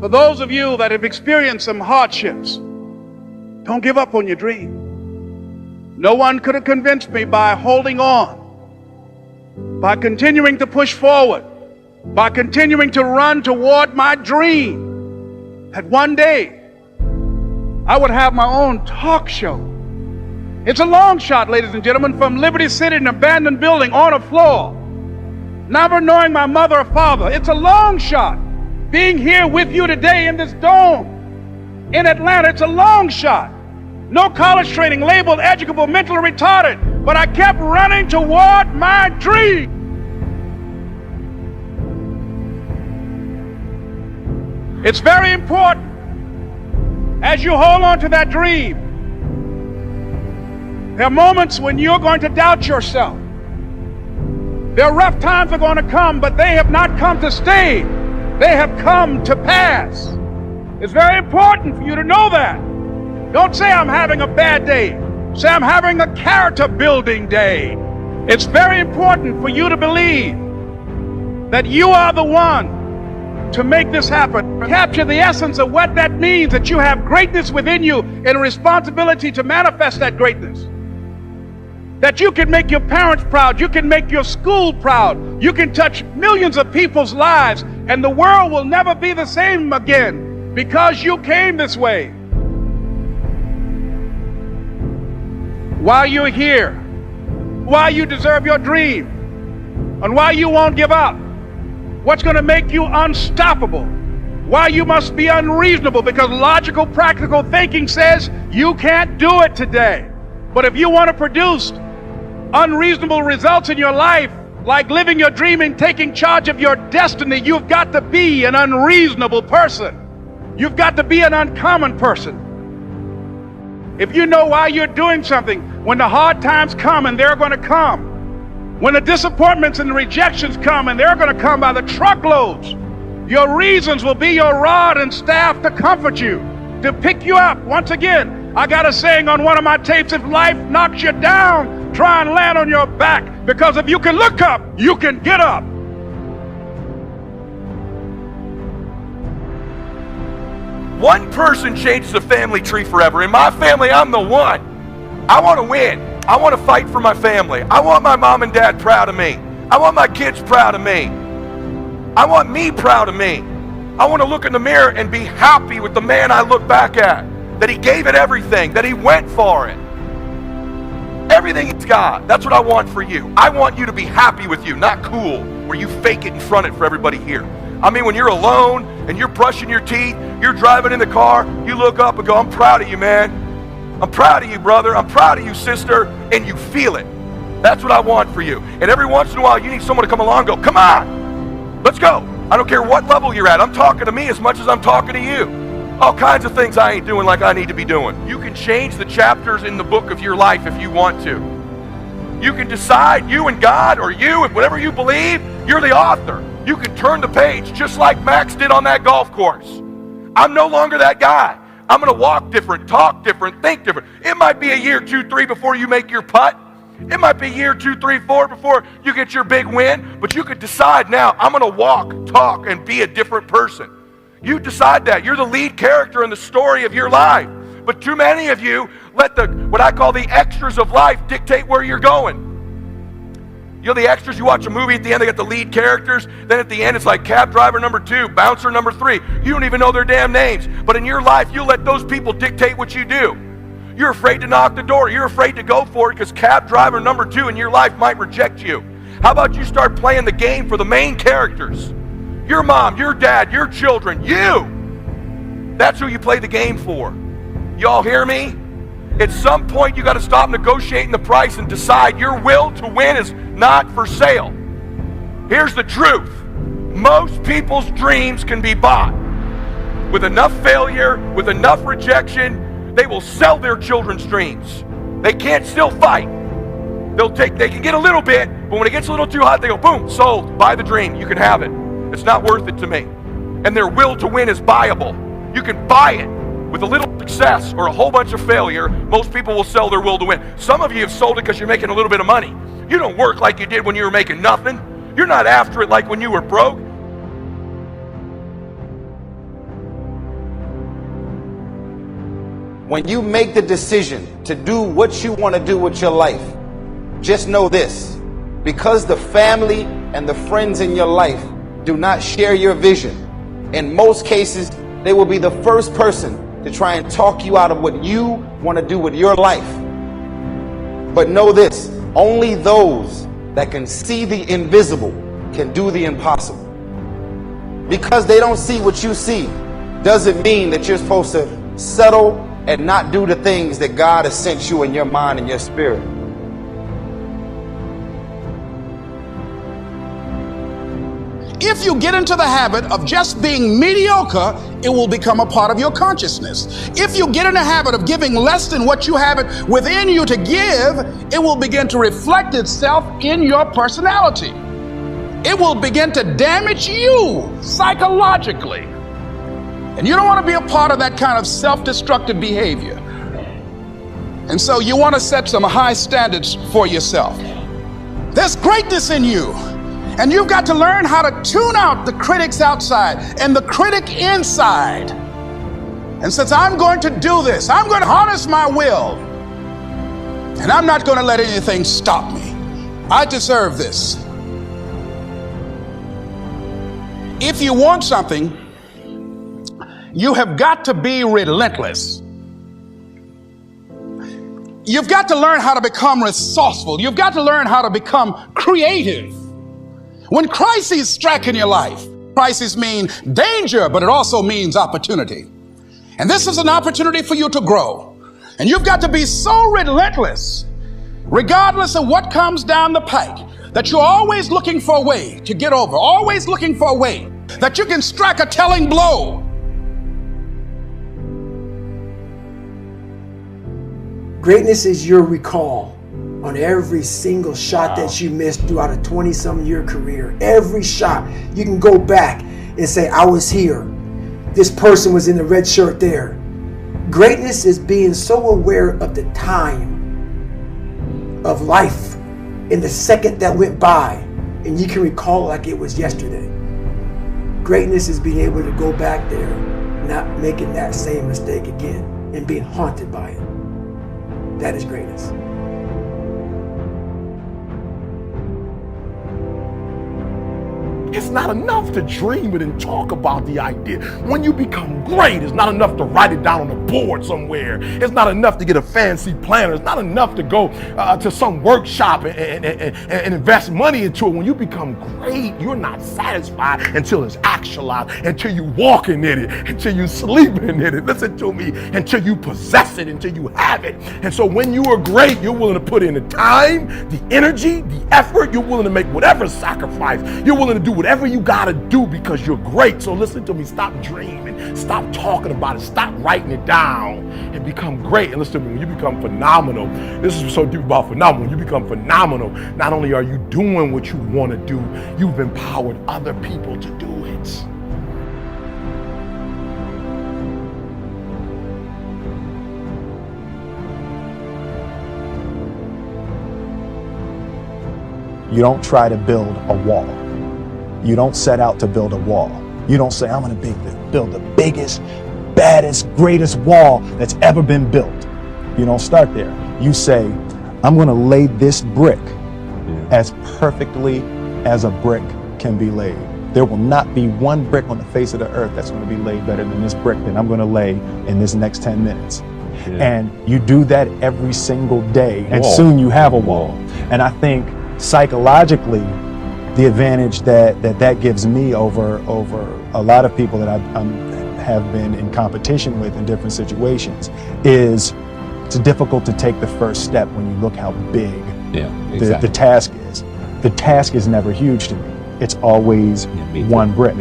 For those of you that have experienced some hardships, don't give up on your dream. No one could have convinced me by holding on, by continuing to push forward, by continuing to run toward my dream, that one day I would have my own talk show. It's a long shot, ladies and gentlemen, from Liberty City, an abandoned building on a floor, never knowing my mother or father. It's a long shot. Being here with you today in this dome in Atlanta, it's a long shot. No college training, labeled educable, mentally retarded, but I kept running toward my dream. It's very important as you hold on to that dream. There are moments when you're going to doubt yourself. There are rough times that are going to come, but they have not come to stay. They have come to pass. It's very important for you to know that. Don't say I'm having a bad day. Say I'm having a character building day. It's very important for you to believe that you are the one to make this happen. Capture the essence of what that means, that you have greatness within you and a responsibility to manifest that greatness. That you can make your parents proud, you can make your school proud, you can touch millions of people's lives, and the world will never be the same again because you came this way. Why you're here, why you deserve your dream, and why you won't give up. What's going to make you unstoppable? Why you must be unreasonable, because logical, practical thinking says you can't do it today. But if you want to produce unreasonable results in your life, like living your dream and taking charge of your destiny, you've got to be an unreasonable person. You've got to be an uncommon person. If you know why you're doing something, when the hard times come, and they're going to come, when the disappointments and the rejections come, and they're going to come by the truckloads, your reasons will be your rod and staff to comfort you, to pick you up. Once again, I got a saying on one of my tapes: if life knocks you down, try and land on your back, because if you can look up, you can get up. One person changes a family tree forever. In my family, I'm the one. I want to win. I want to fight for my family. I want my mom and dad proud of me. I want my kids proud of me. I want me proud of me. I want to look in the mirror and be happy with the man I look back at, that he gave it everything, that he went for it. Everything he's got. That's what I want for you. I want you to be happy with you, not cool, where you fake it and front it for everybody here. I mean, when you're alone and you're brushing your teeth, you're driving in the car, you look up and go, I'm proud of you, man. I'm proud of you, brother. I'm proud of you, sister. And you feel it. That's what I want for you. And every once in a while, you need someone to come along and go, come on, let's go. I don't care what level you're at. I'm talking to me as much as I'm talking to you. All kinds of things I ain't doing like I need to be doing. You can change the chapters in the book of your life if you want to. You can decide, you and God, or you and whatever you believe, you're the author. You can turn the page just like Max did on that golf course. I'm no longer that guy. I'm going to walk different, talk different, think different. It might be a year, 2, 3 before you make your putt. It might be a year, 2, 3, 4 before you get your big win. But you could decide now, I'm going to walk, talk, and be a different person. You decide that. You're the lead character in the story of your life. But too many of you let what I call the extras of life dictate where you're going. You know the extras, you watch a movie, at the end they got the lead characters, then at the end it's like cab driver number 2, bouncer number 3. You don't even know their damn names. But in your life, you let those people dictate what you do. You're afraid to knock the door. You're afraid to go for it because cab driver number 2 in your life might reject you. How about you start playing the game for the main characters? Your mom, your dad, your children, you. That's who you play the game for. Y'all hear me? At some point, you got to stop negotiating the price and decide your will to win is not for sale. Here's the truth. Most people's dreams can be bought. With enough failure, with enough rejection, they will sell their children's dreams. They can't still fight. They can get a little bit, but when it gets a little too hot, they go, boom, sold, buy the dream, you can have it. It's not worth it to me. And their will to win is buyable. You can buy it. With a little success or a whole bunch of failure, most people will sell their will to win. Some of you have sold it because you're making a little bit of money. You don't work like you did when you were making nothing. You're not after it like when you were broke. When you make the decision to do what you want to do with your life, just know this: because the family and the friends in your life do not share your vision, in most cases, they will be the first person to try and talk you out of what you want to do with your life. But know this: only those that can see the invisible can do the impossible. Because they don't see what you see doesn't mean that you're supposed to settle and not do the things that God has sent you in your mind and your spirit. If you get into the habit of just being mediocre, it will become a part of your consciousness. If you get in the habit of giving less than what you have it within you to give, it will begin to reflect itself in your personality. It will begin to damage you psychologically. And you don't want to be a part of that kind of self-destructive behavior. And so you want to set some high standards for yourself. There's greatness in you. And you've got to learn how to tune out the critics outside and the critic inside. And since I'm going to do this, I'm going to harness my will. And I'm not going to let anything stop me. I deserve this. If you want something, you have got to be relentless. You've got to learn how to become resourceful. You've got to learn how to become creative. When crises strike in your life, crises mean danger, but it also means opportunity. And this is an opportunity for you to grow. And you've got to be so relentless, regardless of what comes down the pike, that you're always looking for a way to get over, always looking for a way that you can strike a telling blow. Greatness is your recall on every single shot that you missed throughout a 20-some-year career. Every shot, you can go back and say, I was here. This person was in the red shirt there. Greatness is being so aware of the time of life in the second that went by, and you can recall it like it was yesterday. Greatness is being able to go back there, not making that same mistake again, and being haunted by it. That is greatness. It's not enough to dream it and talk about the idea. When you become great, it's not enough to write it down on a board somewhere. It's not enough to get a fancy planner. It's not enough to go to some workshop and invest money into it. When you become great, you're not satisfied until it's actualized, until you walking in it, until you sleeping in it. Listen to me, until you possess it, until you have it. And so when you are great, you're willing to put in the time, the energy, the effort. You're willing to make whatever sacrifice. You're willing to do whatever you gotta do because you're great. So listen to me, stop dreaming, stop talking about it, stop writing it down, and become great. And listen to me, when you become phenomenal, this is so deep about phenomenal. When you become phenomenal, not only are you doing what you want to do, you've empowered other people to do it. You don't try to build a wall. You don't set out to build a wall. You don't say, I'm going to build the biggest, baddest, greatest wall that's ever been built. You don't start there. You say, I'm going to lay this brick as perfectly as a brick can be laid. There will not be one brick on the face of the earth that's going to be laid better than this brick that I'm going to lay in this next 10 minutes. And you do that every single day, and soon you have a wall. And I think psychologically, the advantage that gives me over a lot of people that I have been in competition with in different situations is it's difficult to take the first step when you look how big the task is. The task is never huge to me. It's always one brick.